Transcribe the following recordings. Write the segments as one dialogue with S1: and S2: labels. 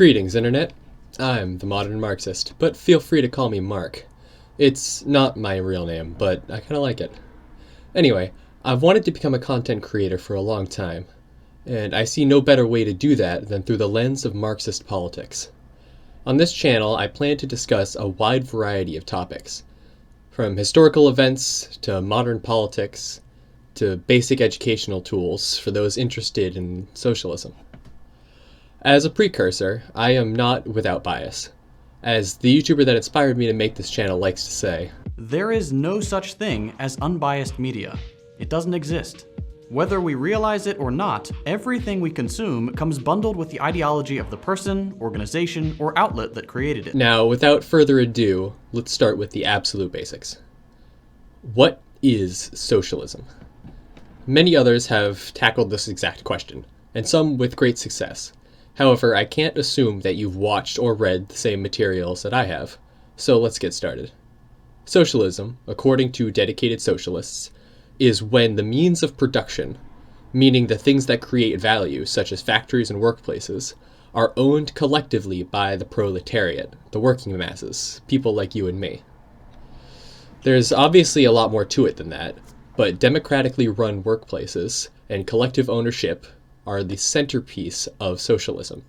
S1: Greetings, Internet. I'm the Modern Marxist, but feel free to call me Mark. It's not my real name, but I kinda like it. Anyway, I've wanted to become a content creator for a long time, and I see no better way to do that than through the lens of Marxist politics. On this channel, I plan to discuss a wide variety of topics, from historical events to modern politics to basic educational tools for those interested in socialism. As a precursor, I am not without bias. As the YouTuber that inspired me to make this channel likes to say,
S2: there is no such thing as unbiased media. It doesn't exist. Whether we realize it or not, everything we consume comes bundled with the ideology of the person, organization, or outlet that created it.
S1: Now, without further ado, let's start with the absolute basics. What is socialism? Many others have tackled this exact question, and some with great success. However, I can't assume that you've watched or read the same materials that I have, so let's get started. Socialism, according to dedicated socialists, is when the means of production, meaning the things that create value, such as factories and workplaces, are owned collectively by the proletariat, the working masses, people like you and me. There's obviously a lot more to it than that, but democratically run workplaces and collective ownership are the centerpiece of socialism.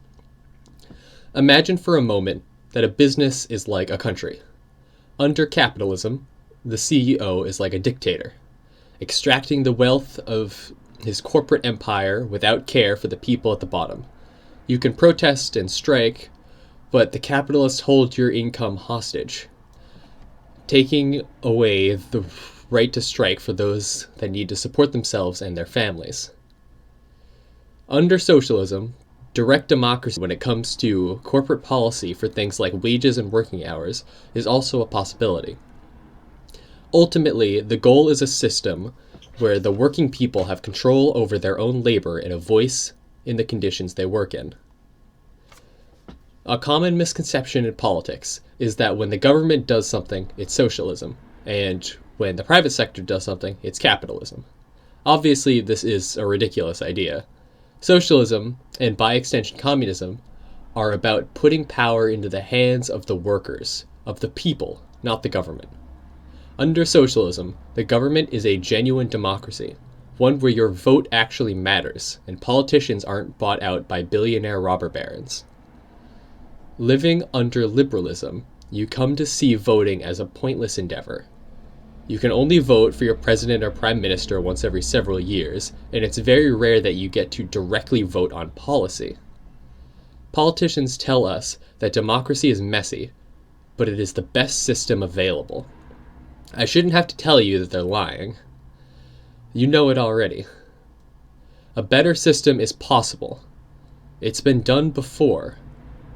S1: Imagine for a moment that a business is like a country. Under capitalism, the CEO is like a dictator, extracting the wealth of his corporate empire without care for the people at the bottom. You can protest and strike, but the capitalists hold your income hostage, taking away the right to strike for those that need to support themselves and their families. Under socialism, direct democracy when it comes to corporate policy for things like wages and working hours is also a possibility. Ultimately, the goal is a system where the working people have control over their own labor and a voice in the conditions they work in. A common misconception in politics is that when the government does something, it's socialism, and when the private sector does something, it's capitalism. Obviously, this is a ridiculous idea. Socialism, and by extension communism, are about putting power into the hands of the workers, of the people, not the government. Under socialism, the government is a genuine democracy, one where your vote actually matters, and politicians aren't bought out by billionaire robber barons. Living under liberalism, you come to see voting as a pointless endeavor. You can only vote for your president or prime minister once every several years, and it's very rare that you get to directly vote on policy. Politicians tell us that democracy is messy, but it is the best system available. I shouldn't have to tell you that they're lying. You know it already. A better system is possible. It's been done before,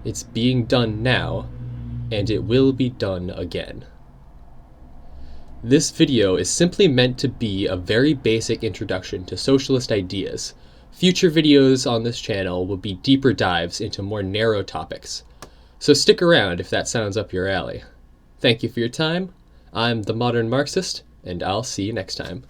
S1: it's being done now, and it will be done again. This video is simply meant to be a very basic introduction to socialist ideas. Future videos on this channel will be deeper dives into more narrow topics. So stick around if that sounds up your alley. Thank you for your time. I'm the Modern Marxist, and I'll see you next time.